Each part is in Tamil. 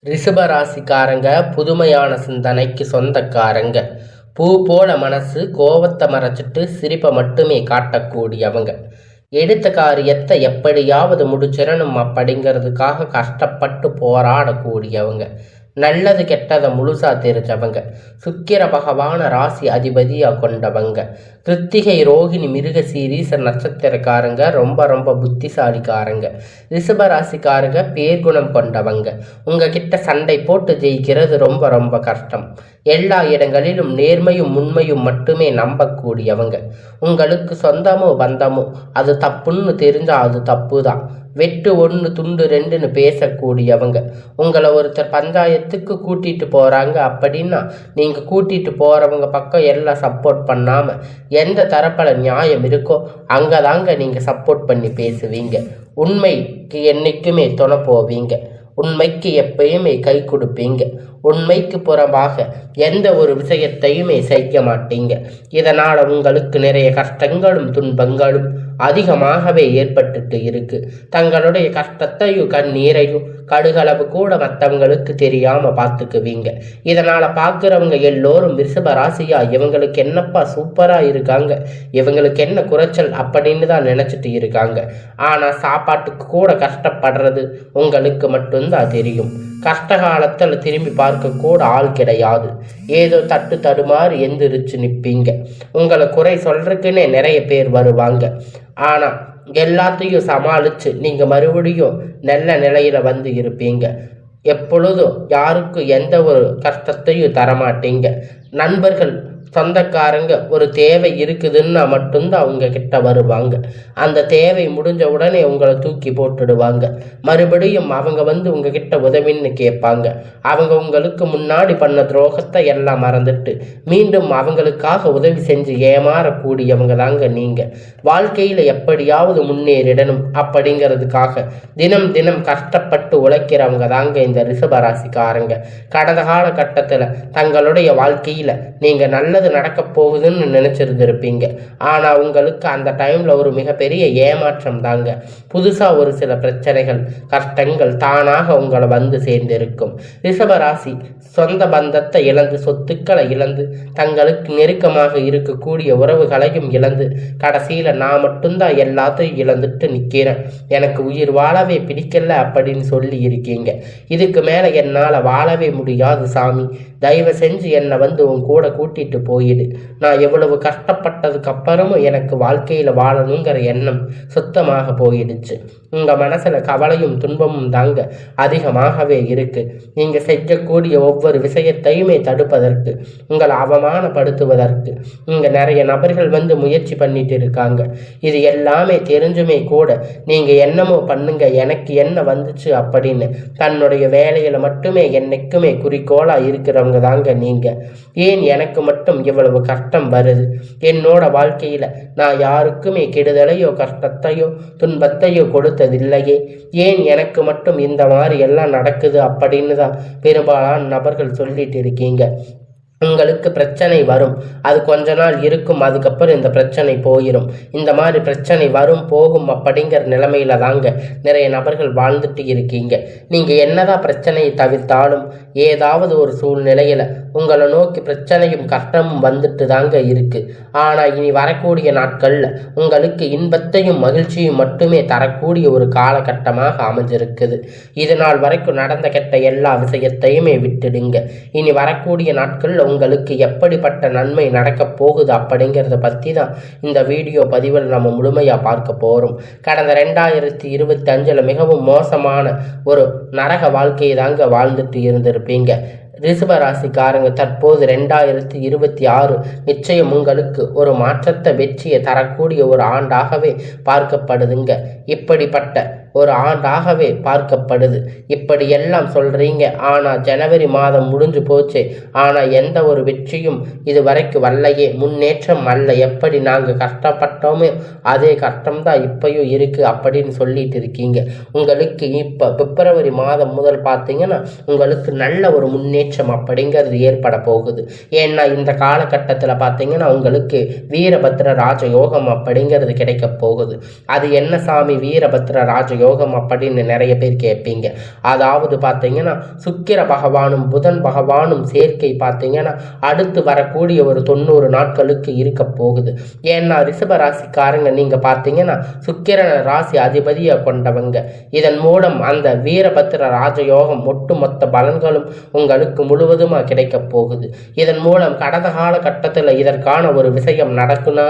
ரிஷபராசிக்காரங்க புதுமையான சிந்தனைக்கு சொந்தக்காரங்க. பூ போல மனசு, கோவத்தை மறைச்சிட்டு சிரிப்பை மட்டுமே காட்டக்கூடியவங்க. எடுத்த காரியத்தை எப்படியாவது முடிச்சிடணும் அப்படிங்கிறதுக்காக கஷ்டப்பட்டு போராடக்கூடியவங்க. நல்லது கெட்டதை முழுசா தெரிஞ்சவங்க. சுக்கிர பகவான ராசி அதிபதியா கொண்டவங்க. கிருத்திகை, ரோகிணி, மிருக சீரீச நட்சத்திரக்காரங்க ரொம்ப ரொம்ப புத்திசாலிக்காரங்க. ரிஷப ராசிக்காரங்க பேர்குணம் கொண்டவங்க. உங்ககிட்ட சண்டை போட்டு ஜெயிக்கிறது ரொம்ப ரொம்ப கஷ்டம். எல்லா இடங்களிலும் நேர்மையும் உண்மையும் மட்டுமே நம்பக்கூடியவங்க. உங்களுக்கு சொந்தமோ பந்தமோ அது தப்புன்னு தெரிஞ்சா அது தப்பு தான். வெட்டு ஒன்று துண்டு ரெண்டுன்னு பேசக்கூடியவங்க. உங்களை ஒருத்தர் பஞ்சாயத்துக்கு கூட்டிட்டு போறாங்க அப்படின்னா நீங்க கூட்டிட்டு போறவங்க பக்கம் எல்லாம் சப்போர்ட் பண்ணாம எந்த தரப்புல நியாயம் இருக்கோ அங்கதாங்க நீங்க சப்போர்ட் பண்ணி பேசுவீங்க. உண்மைக்கு என்னைக்குமே துணை போவீங்க. உண்மைக்கு எப்பயுமே கை கொடுப்பீங்க. உண்மைக்கு புறம்பாக எந்த ஒரு விஷயத்தையுமே செய்ய மாட்டீங்க. இதனால் உங்களுக்கு நிறைய கஷ்டங்களும் துன்பங்களும் அதிகமாகவே ஏற்பட்டுட்டு இருக்கு. தங்களுடைய கஷ்டத்தையும் கண்ணீரையும் கடுகளவு கூட மற்றவங்களுக்கு தெரியாம பார்த்துக்குவீங்க. இதனால பார்க்குறவங்க எல்லோரும் ரிஷப ராசியா இவங்களுக்கு என்னப்பா சூப்பரா இருக்காங்க, இவங்களுக்கு என்ன குறைச்சல் அப்படின்னு தான் நினைச்சிட்டு இருக்காங்க. ஆனா சாப்பாட்டுக்கு கூட கஷ்டப்படுறது உங்களுக்கு மட்டும்தான் தெரியும். கஷ்ட காலத்தில் திரும்பி பார்க்க கூட ஆள் கிடையாது. ஏதோ தட்டு தடுமாறு எந்திரிச்சு நிற்பீங்க. உங்களை குறை சொல்றதுக்குன்னே நிறைய பேர் வருவாங்க. ஆனா எல்லாத்தையும் சமாளிச்சு நீங்க மறுபடியும் நல்ல நிலையில வந்து இருப்பீங்க. எப்பொழுதும் யாருக்கும் எந்த ஒரு கஷ்டத்தையும் தரமாட்டீங்க. நண்பர்கள், சொந்தக்காரங்க ஒரு தேவை இருக்குதுன்னா மட்டும்தான் அவங்க கிட்ட வருவாங்க. அந்த தேவை முடிஞ்ச உடனே உங்களை தூக்கி போட்டுடுவாங்க. மறுபடியும் அவங்க வந்து உங்ககிட்ட உதவின்னு கேட்பாங்க. அவங்க உங்களுக்கு முன்னாடி பண்ண துரோகத்தை எல்லாம் மறந்துட்டு மீண்டும் அவங்களுக்காக உதவி செஞ்சு ஏமாறக்கூடியவங்க தாங்க நீங்க. வாழ்க்கையில எப்படியாவது முன்னேறிடணும் அப்படிங்கிறதுக்காக தினம் தினம் கஷ்டப்பட்டு உழைக்கிறவங்க தாங்க இந்த ரிஷபராசிக்காரங்க. கடந்த காலகட்டத்துல தங்களுடைய வாழ்க்கையில நீங்க நல்லது நடக்க போகுதுன்னு நினைச்சிருந்திருப்பீங்க. ஆனா உங்களுக்கு அந்த டைம்ல ஒரு மிகப்பெரிய ஏமாற்றம் தாங்க. புதுசா ஒரு சில பிரச்சனைகள், கஷ்டங்கள் தானாக உங்களை வந்து சேர்ந்திருக்கும். ரிஷபராசி சொந்த பந்தத்தை இழந்து, சொத்துக்களை இழந்து, தங்களுக்கு நெருக்கமாக இருக்கக்கூடிய உறவுகளையும் இழந்து, கடைசியில நான் மட்டும்தான் எல்லாத்தையும் இழந்துட்டு நிக்கிறேன், எனக்கு உயிர் வாழவே பிடிக்கல அப்படின்னு சொல்லி இருக்கீங்க. இதுக்கு மேல என்னால வாழவே முடியாது சாமி, தயவு செஞ்சு என்னை வந்து உன் கூட கூட்டிட்டு போயிடு. நான் எவ்வளவு கஷ்டப்பட்டதுக்கு அப்புறமும் எனக்கு வாழ்க்கையில வாழணுங்கிற எண்ணம் சுத்தமாக போயிடுச்சு. உங்க மனசுல கவலையும் துன்பமும் தாங்க அதிகமாகவே இருக்கு. நீங்க செய்யக்கூடிய ஒவ்வொரு விஷயத்தையுமே தடுப்பதற்கு, உங்களை அவமானப்படுத்துவதற்கு இங்க நிறைய நபர்கள் வந்து முயற்சி பண்ணிட்டு இருக்காங்க. இது எல்லாமே தெரிஞ்சுமே கூட நீங்க என்னமோ பண்ணுங்க, எனக்கு என்ன வந்துச்சு அப்படின்னு தன்னுடைய வேலையில மட்டுமே என்னைக்குமே குறிக்கோளா இருக்கிறவங்க தாங்க நீங்க. ஏன் எனக்கு மட்டும் இவ்வளவு கஷ்டம் வருது? என்னோட வாழ்க்கையில நான் யாருக்குமே கெடுதலையோ கஷ்டத்தையோ துன்பத்தையோ கொடுத்ததில்லையே, ஏன் எனக்கு மட்டும் இந்த மாதிரி எல்லாம் நடக்குது அப்படின்னு தான் பெரும்பாலான நபர்கள் சொல்லிட்டு இருக்கீங்க. உங்களுக்கு பிரச்சனை வரும், அது கொஞ்ச நாள் இருக்கும், அதுக்கப்புறம் இந்த பிரச்சனை போயிடும். இந்த மாதிரி பிரச்சனை வரும் போகும் அப்படிங்கிற நிலைமையில தாங்க நிறைய நபர்கள் வாழ்ந்துட்டு இருக்கீங்க. நீங்க என்னதான் பிரச்சனையை தவிர்த்தாலும் ஏதாவது ஒரு சூழ்நிலையில உங்களை நோக்கி பிரச்சனையும் கஷ்டமும் வந்துட்டு தாங்க இருக்கு. ஆனா இனி வரக்கூடிய நாட்கள்ல உங்களுக்கு இன்பத்தையும் மகிழ்ச்சியும் மட்டுமே தரக்கூடிய ஒரு காலகட்டமாக அமைஞ்சிருக்குது. இது நாள் வரைக்கும் நடந்த கெட்ட எல்லா விஷயத்தையுமே விட்டுடுங்க. இனி வரக்கூடிய நாட்கள்ல உங்களுக்கு எப்படிப்பட்ட நன்மை நடக்க போகுது அப்படிங்கிறத பற்றி தான் இந்த வீடியோ பதிவில் நம்ம முழுமையாக பார்க்க போகிறோம். கடந்த 2025 மிகவும் மோசமான ஒரு நரக வாழ்க்கையை தாங்க வாழ்ந்துட்டு இருந்திருப்பீங்க. ரிஷபராசிக்காரங்க தற்போது 2026 நிச்சயம் உங்களுக்கு ஒரு மாற்றத்தை, வெற்றியை தரக்கூடிய ஒரு ஆண்டாகவே பார்க்கப்படுதுங்க. இப்படிப்பட்ட ஒரு ஆண்டாகவே பார்க்கப்படுது. இப்படி எல்லாம் சொல்றீங்க, ஆனா ஜனவரி மாதம் முடிஞ்சு போச்சு, ஆனா எந்த ஒரு வெற்றியும் இது வரைக்கும் வரலையே, முன்னேற்றம் அல்ல. எப்படி நாங்க கஷ்டப்பட்டோமே அதே கஷ்டம்தான் இப்பயும் இருக்கு அப்படின்னு சொல்லிட்டு இருக்கீங்க. உங்களுக்கு இப்ப பிப்ரவரி மாதம் முதல் பார்த்தீங்கன்னா உங்களுக்கு நல்ல ஒரு முன்னேற்றம் முன்னேற்றம் அப்படிங்கிறது ஏற்பட போகுது. ஏன்னா இந்த காலகட்டத்தில் பார்த்தீங்கன்னா உங்களுக்கு வீரபத்ர ராஜயோகம் அப்படிங்கிறது கிடைக்க போகுது. அது என்ன சாமி வீரபத்ர ராஜயோகம் அப்படின்னு நிறைய பேர் கேட்பீங்க. அதாவது பார்த்தீங்கன்னா சுக்கிர பகவானும் புதன் பகவானும் சேர்க்கை பார்த்தீங்கன்னா அடுத்து வரக்கூடிய ஒரு 90 நாட்களுக்கு இருக்க போகுது. ஏன்னா ரிஷப ராசிக்காரங்க நீங்க பார்த்தீங்கன்னா சுக்கிரன ராசி அதிபதியை கொண்டவங்க. இதன் மூலம் அந்த வீரபத்ர ராஜயோகம் ஒட்டுமொத்த பலன்களும் உங்களுக்கு முழுவதுமா கிடைக்க போகுது. இதன் மூலம் கடந்த கால கட்டத்தில் இதற்கான ஒரு விஷயம் நடக்குன்னா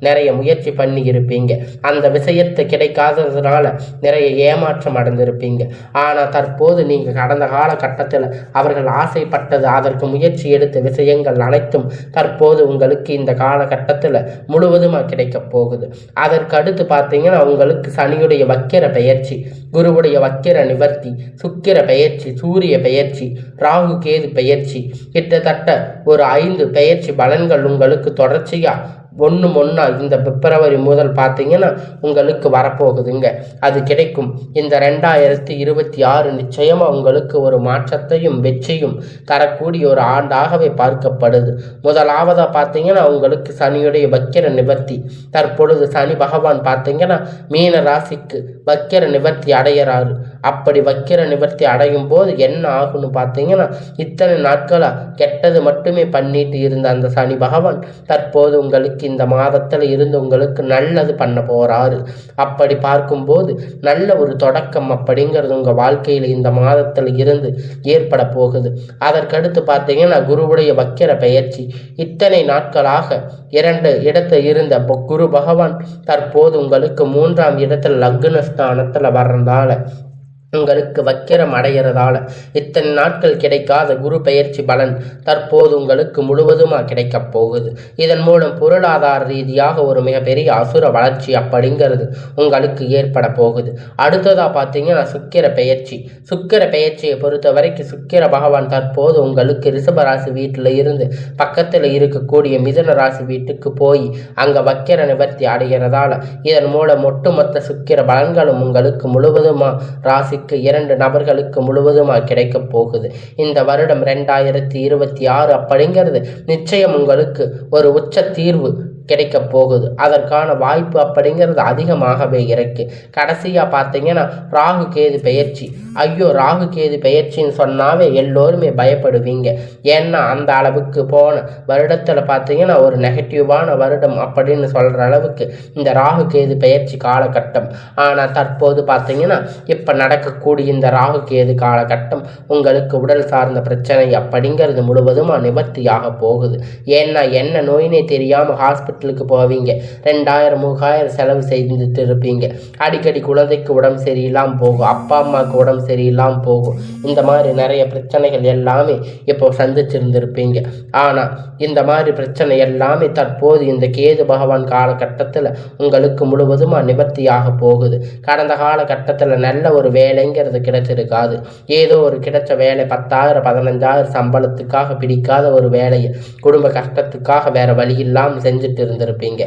நிறைய முயற்சி பண்ணி இருப்பீங்க. அந்த விஷயத்தை கிடைக்காததுனால நிறைய ஏமாற்றம் அடைந்திருப்பீங்க. ஆனால் தற்போது நீங்க கடந்த கால கட்டத்தில் அவர்கள் ஆசைப்பட்டது அதற்கு முயற்சி எடுத்த விஷயங்கள் அனைத்தும் தற்போது உங்களுக்கு இந்த காலகட்டத்தில் முழுவதுமாக கிடைக்க போகுது. அதற்கு அடுத்து பார்த்தீங்கன்னா உங்களுக்கு சனியுடைய வக்கிர பெயர்ச்சி, குருவுடைய வக்கிர நிவர்த்தி, சுக்கிர பெயர்ச்சி, சூரிய பெயர்ச்சி, ராகு கேது பெயர்ச்சி, கிட்டத்தட்ட ஒரு 5 பெயர்ச்சி பலன்கள் உங்களுக்கு தொடர்ச்சியா ஒன்றா இந்த பிப்ரவரி முதல் பார்த்தீங்கன்னா உங்களுக்கு வரப்போகுதுங்க. அது கிடைக்கும். இந்த 2026 நிச்சயமாக உங்களுக்கு ஒரு மாற்றத்தையும் வெற்றியும் தரக்கூடிய ஒரு ஆண்டாகவே பார்க்கப்படுது. முதலாவதாக பார்த்தீங்கன்னா உங்களுக்கு சனியுடைய வக்கிர நிவர்த்தி. தற்பொழுது சனி பகவான் பார்த்தீங்கன்னா மீன ராசிக்கு வக்கிர நிவர்த்தி அடையிறாரு. அப்படி வக்கிர நிவர்த்தி அடையும் போது என்ன ஆகுன்னு பார்த்தீங்கன்னா இத்தனை நாட்களாக கெட்டது மட்டுமே பண்ணிட்டு இருந்த அந்த சனி பகவான் தற்போது உங்களுக்கு இந்த மாதத்தில் இருந்து உங்களுக்கு நல்லது பண்ண போறாரு. அப்படி பார்க்கும்போது நல்ல ஒரு தொடக்கம் அப்படிங்கிறது உங்க வாழ்க்கையில் இந்த மாதத்தில் இருந்து ஏற்பட போகுது. அதற்கடுத்து பார்த்தீங்கன்னா குருவுடைய வக்கிர பெயர்ச்சி. இத்தனை நாட்களாக 2 இடத்தில் இருந்த குரு பகவான் தற்போது உங்களுக்கு 3ஆம் இடத்துல லக்னஸ்தானத்தில் வர்றதால உங்களுக்கு வக்கிரம் அடைகிறதால இத்தனை நாட்கள் கிடைக்காத குரு பெயர்ச்சி பலன் தற்போது உங்களுக்கு முழுவதுமாக கிடைக்க போகுது. இதன் மூலம் பொருளாதார ரீதியாக ஒரு மிகப்பெரிய அசுர வளர்ச்சி அப்படிங்கிறது உங்களுக்கு ஏற்பட போகுது. அடுத்ததாக பார்த்தீங்கன்னா சுக்கிர பெயர்ச்சி. சுக்கிர பெயர்ச்சியை பொறுத்த வரைக்கும் சுக்கிர பகவான் தற்போது உங்களுக்கு ரிஷபராசி வீட்டில் இருந்து பக்கத்தில் இருக்கக்கூடிய மிதுன ராசி வீட்டுக்கு போய் அங்கே வக்கிர நிவர்த்தி அடைகிறதால இதன் மூலம் ஒட்டுமொத்த சுக்கிர பலன்களும் உங்களுக்கு முழுவதுமாக ராசி 2 நபர்களுக்கு முழுவதுமாக கிடைக்க போகுது. இந்த வருடம் 2026 அப்படிங்கிறது நிச்சயம் உங்களுக்கு ஒரு உச்ச தீர்வு கிடைக்க போகுது. அதற்கான வாய்ப்பு அப்படிங்கிறது அதிகமாகவே இருக்கு. கடைசியாக பார்த்தீங்கன்னா ராகு கேது பெயர்ச்சி. ஐயோ ராகு கேது பெயர்ச்சின்னு சொன்னாவே எல்லோருமே பயப்படுவீங்க. ஏன்னா அந்த அளவுக்கு போன வருடத்தில் பார்த்தீங்கன்னா ஒரு நெகட்டிவான வருடம் அப்படின்னு சொல்கிற அளவுக்கு இந்த ராகு கேது பெயர்ச்சி காலகட்டம். ஆனால் தற்போது பார்த்தீங்கன்னா இப்போ நடக்கக்கூடிய இந்த ராகு கேது காலகட்டம் உங்களுக்கு உடல் சார்ந்த பிரச்சனை அப்படிங்கிறது முழுவதுமாக நிவர்த்தியாக போகுது. ஏன்னா என்ன நோயினே தெரியாமல் ஹாஸ்பிட்டலுக்கு போவீங்க. 2000-3000 செலவு செய்துட்டு இருப்பீங்க. அடிக்கடி குழந்தைக்கு உடம்பு சரியில்லாமல் போகும், அப்பா அம்மாவுக்கு உடம்பு சரியில்லாமல் போகும். இந்த மாதிரி நிறைய பிரச்சனைகள் எல்லாமே இப்போ சந்திச்சிருந்திருப்பீங்க. ஆனால் இந்த மாதிரி பிரச்சனை எல்லாமே தற்போது இந்த கேது பகவான் காலகட்டத்தில் உங்களுக்கு முழுவதுமாக நிவர்த்தியாக போகுது. கடந்த காலகட்டத்தில் நல்ல ஒரு வேலைங்கிறது கிடைச்சிருக்காது. ஏதோ ஒரு கிடைச்ச வேலை 10,000-15,000 சம்பளத்துக்காக பிடிக்காத ஒரு வேலையை குடும்ப கஷ்டத்துக்காக வேற வழி இல்லாமல் செஞ்சுட்டு இருந்திருப்பீங்க.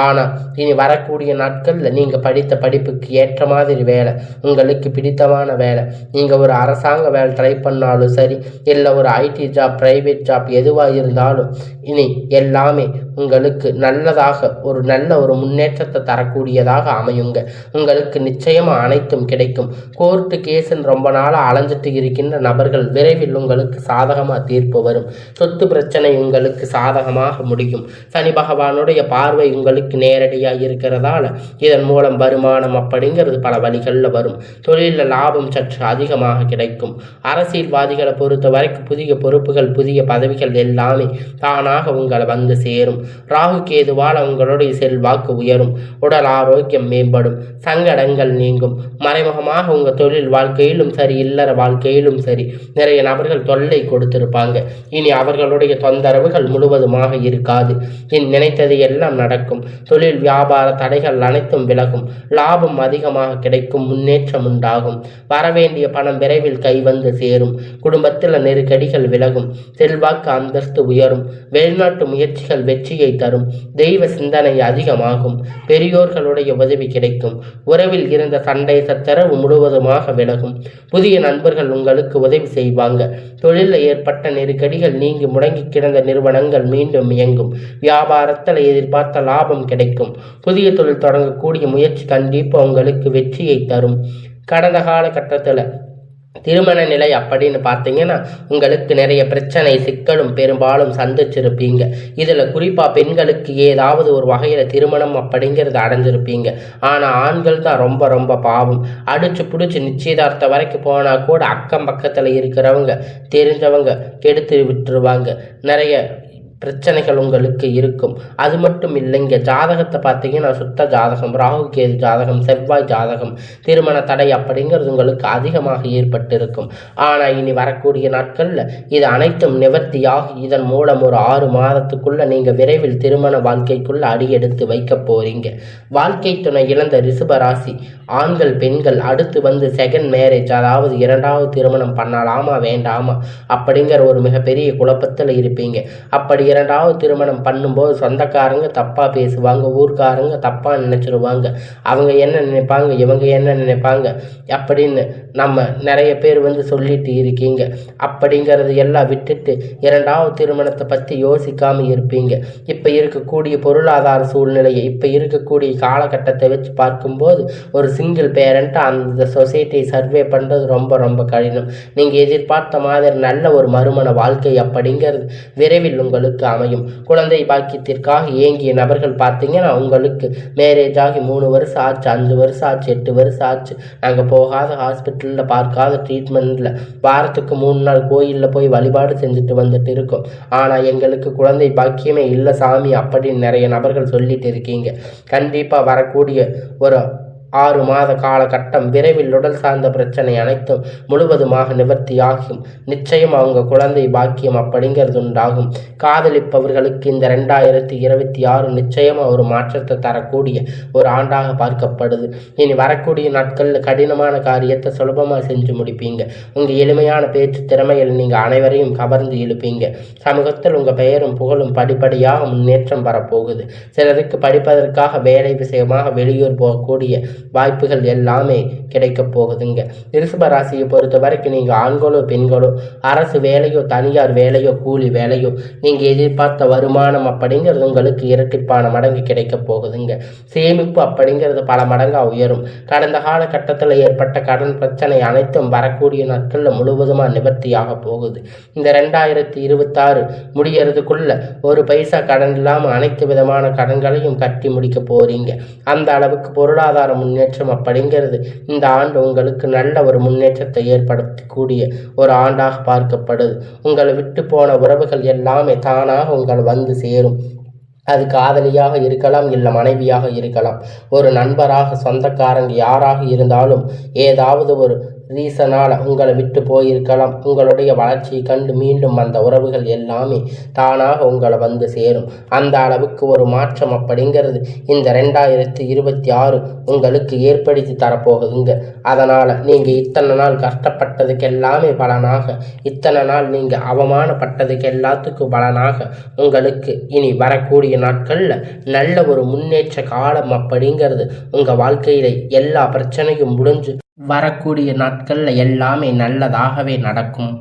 ஆனால் இனி வரக்கூடிய நாட்களில் நீங்கள் படித்த படிப்புக்கு ஏற்ற மாதிரி வேலை, உங்களுக்கு பிடித்தமான வேலை, நீங்கள் ஒரு அரசாங்க வேலை ட்ரை பண்ணாலும் சரி, இல்லை ஒரு ஐடி ஜாப், பிரைவேட் ஜாப் எதுவாக இருந்தாலும் இனி எல்லாமே உங்களுக்கு நல்லதாக நல்ல ஒரு முன்னேற்றத்தை தரக்கூடியதாக அமையுங்க. உங்களுக்கு நிச்சயமாக அனைத்தும் கிடைக்கும். கோர்ட்டு கேஸுன்னு ரொம்ப நாளாக அலைஞ்சிட்டு இருக்கின்ற நபர்கள் விரைவில் உங்களுக்கு சாதகமாக தீர்ப்பு வரும். சொத்து பிரச்சனை உங்களுக்கு சாதகமாக முடியும். சனி பகவானுடைய பார்வை உங்களுக்கு நேரடியாக இருக்கிறதால இதன் மூலம் வருமானம் அப்படிங்கிறது பல வழிகளில் வரும். தொழிலில் லாபம் சற்று அதிகமாக கிடைக்கும். அரசியல்வாதிகளை பொறுத்த வரைக்கும் புதிய பொறுப்புகள், புதிய பதவிகள் எல்லாமே தானாக உங்களை வந்து சேரும். ராகு கேதுவால் உங்களுடைய செல்வாக்கு உயரும். உடல் ஆரோக்கியம் மேம்படும். சங்கடங்கள் நீங்கும். மறைமுகமாக உங்கள் தொழில் வாழ்க்கையிலும் சரி, இல்லற வாழ்க்கையிலும் சரி நிறைய நபர்கள் தொல்லை கொடுத்திருப்பாங்க. இனி அவர்களுடைய தொந்தரவுகள் முழுவதுமாக இருக்காது. நினைத்ததை நினைத்தது எல்லாம் நடக்கும். தொழில் வியாபார தடைகள் அனைத்தும் விலகும். லாபம் அதிகமாக கிடைக்கும். முன்னேற்றம் உண்டாகும். வரவேண்டிய பணம் விரைவில் கை வந்து சேரும். குடும்பத்தில் நெருக்கடிகள் விலகும். செல்வாக்கு அந்தஸ்து உயரும். வெளிநாட்டு முயற்சிகள் வெற்றியை தரும். தெய்வ சிந்தனை அதிகமாகும். பெரியோர்களுடைய உதவி கிடைக்கும். உறவில் இருந்த சண்டை சச்சரவு முழுவதுமாக விலகும். புதிய நண்பர்கள் உங்களுக்கு உதவி செய்வாங்க. தொழிலில் ஏற்பட்ட நெருக்கடிகள் நீங்கி முடங்கி கிடந்த நிறுவனங்கள் மீண்டும் இயங்கும். வியாபாரத்தில் எதிர்பார்த்த லாபம் கிடைக்கும். புதிய தொழில் தொடங்கக்கூடிய முயற்சி கண்டிப்பாக உங்களுக்கு வெற்றியை தரும். கடந்த காலகட்டத்தில் திருமண நிலை அப்படின்னு பார்த்தீங்கன்னா உங்களுக்கு நிறைய பிரச்சனை சிக்கலும் பெரும்பாலும் சந்திச்சிருப்பீங்க. இதில் குறிப்பாக பெண்களுக்கு ஏதாவது ஒரு வகையில் திருமணம் அப்படிங்கிறது அடைஞ்சிருப்பீங்க. ஆனால் ஆண்கள் தான் ரொம்ப ரொம்ப பாவம். அடிச்சு பிடிச்சி நிச்சயதார்த்தம் வரைக்கும் போனால் கூட அக்கம் பக்கத்தில் இருக்கிறவங்க தெரிஞ்சவங்க கெடுத்து விட்டுருவாங்க. நிறைய பிரச்சனைகள் உங்களுக்கு இருக்கும். அது மட்டும் இல்லைங்க, ஜாதகத்தை பார்த்தீங்கன்னா சுத்த ஜாதகம், ராகு கேது ஜாதகம், செவ்வாய் ஜாதகம், திருமண தடை அப்படிங்கிறது உங்களுக்கு அதிகமாக ஏற்பட்டிருக்கும். ஆனால் இனி வரக்கூடிய நாட்களில் இது அனைத்தும் நிவர்த்தியாகி இதன் மூலம் ஒரு 6 மாதத்துக்குள்ள நீங்கள் விரைவில் திருமண வாழ்க்கைக்குள்ள அடியெடுத்து வைக்க போறீங்க. வாழ்க்கை துணை இழந்த ரிஷபராசி ஆண்கள் பெண்கள் அடுத்து வந்து செகண்ட் மேரேஜ், அதாவது 2வது திருமணம் பண்ணலாமா வேண்டாமா அப்படிங்கிற ஒரு மிகப்பெரிய குழப்பத்தில் இருப்பீங்க. அப்படி 2வது திருமணம் பண்ணும்போது சொந்தக்காரங்க தப்பாக பேசுவாங்க, ஊர்க்காரங்க தப்பாக நினச்சிருவாங்க. அவங்க என்ன நினைப்பாங்க, இவங்க என்ன நினைப்பாங்க அப்படின்னு நம்ம நிறைய பேர் வந்து சொல்லிட்டு இருக்கீங்க. அப்படிங்கிறது எல்லாம் விட்டுட்டு 2வது திருமணத்தை பற்றி யோசிக்காமல் இருப்பீங்க. இப்போ இருக்கக்கூடிய பொருளாதார சூழ்நிலையை, இப்போ இருக்கக்கூடிய காலகட்டத்தை வச்சு பார்க்கும்போது ஒரு சிங்கிள் பேரண்ட்டாக அந்த சொசைட்டியை சர்வே பண்ணுறது ரொம்ப ரொம்ப கடினம். நீங்கள் எதிர்பார்த்த மாதிரி நல்ல ஒரு மறுமண வாழ்க்கை அப்படிங்கிறது விரைவில் உங்களுக்கு அமையும். குழந்தை பாக்கியத்திற்காக ஏங்கிய நபர்கள் பார்த்தீங்கன்னா உங்களுக்கு மேரேஜ் ஆகி 3 வருஷம் ஆச்சு, 5 வருஷம் ஆச்சு, 8 வருஷம் ஆச்சு. நாங்கள் போகாத ஹாஸ்பிட்டலில் பார்க்காத ட்ரீட்மெண்ட்டில் வாரத்துக்கு 3 நாள் கோயிலில் போய் வழிபாடு செஞ்சுட்டு வந்துட்டு இருக்கோம். ஆனால் எங்களுக்கு குழந்தை பாக்கியமே இல்லை சாமி அப்படின்னு நிறைய நபர்கள் சொல்லிட்டு இருக்கீங்க. கண்டிப்பாக வரக்கூடிய ஒரு 6 மாத காலகட்டம் விரைவில் உடல் சார்ந்த பிரச்சனை அனைத்தும் முழுவதுமாக நிவர்த்தியாகும். நிச்சயம் அவங்க குழந்தை பாக்கியம் அப்படிங்கிறது உண்டாகும். காதலிப்பவர்களுக்கு இந்த 2026 நிச்சயமாக ஒரு மாற்றத்தை தரக்கூடிய ஒரு ஆண்டாக பார்க்கப்படுது. இனி வரக்கூடிய நாட்களில் கடினமான காரியத்தை சுலபமாக செஞ்சு முடிப்பீங்க. உங்கள் எளிமையான பேச்சு திறமையில் நீங்கள் அனைவரையும் கவர்ந்து இழுப்பீங்க. சமூகத்தில் உங்கள் பெயரும் புகழும் படிப்படியாக முன்னேற்றம் வரப்போகுது. சிலருக்கு படிப்பதற்காக வேலை விஷயமாக வெளியூர் போகக்கூடிய வாய்ப்புகள் எல்லாமே கிடைக்க போகுதுங்க. ரிஷப ராசியை பொறுத்த வரைக்கும் நீங்கள் ஆண்களோ பெண்களோ, அரசு வேலையோ தனியார் வேலையோ கூலி வேலையோ, நீங்கள் எதிர்பார்த்த வருமானம் அப்படிங்கிறது உங்களுக்கு இரட்டிப்பான மடங்கு கிடைக்க போகுதுங்க. சேமிப்பு அப்படிங்கிறது பல மடங்காக உயரும். கடந்த காலகட்டத்தில் ஏற்பட்ட கடன் பிரச்சனை அனைத்தும் வரக்கூடிய நாட்களில் முழுவதுமாக நிவர்த்தியாக போகுது. இந்த 2026 முடியறதுக்குள்ள ஒரு பைசா கடன் இல்லாமல் அனைத்து விதமான கடன்களையும் கட்டி முடிக்க போறீங்க. அந்த அளவுக்கு பொருளாதார முன்னேற்றம் அப்படிங்கிறது இந்த ஆண்டு உங்களுக்கு நல்ல ஒரு முன்னேற்றத்தை ஏற்படுத்தக்கூடிய ஒரு ஆண்டாக பார்க்கப்படுது. உங்களை விட்டு போன உறவுகள் எல்லாமே தானாக உங்களை வந்து சேரும். அது காதலியாக இருக்கலாம், இல்லை மனைவியாக இருக்கலாம், ஒரு நண்பராக, சொந்தக்காரங்க யாராக இருந்தாலும் ஏதாவது ஒரு ரீசனால் உங்களை விட்டு போயிருக்கலாம். உங்களுடைய வளர்ச்சியை கண்டு மீண்டும் அந்த உறவுகள் எல்லாமே தானாக உங்களை வந்து சேரும். அந்த அளவுக்கு ஒரு மாற்றம் அப்படிங்கிறது இந்த 2026 உங்களுக்கு ஏற்படுத்தி தரப்போகுதுங்க. அதனால் நீங்கள் இத்தனை நாள் கஷ்டப்பட்டதுக்கு எல்லாமே பலனாக, இத்தனை நாள் நீங்கள் அவமானப்பட்டதுக்கு எல்லாத்துக்கும் பலனாக உங்களுக்கு இனி வரக்கூடிய நாட்களில் நல்ல ஒரு முன்னேற்ற காலம் அப்படிங்கிறது உங்கள் வாழ்க்கையில் எல்லா பிரச்சனையும் முடிஞ்சு வரக்கூடிய நாட்களில் எல்லாமே நல்லதாகவே நடக்கும்.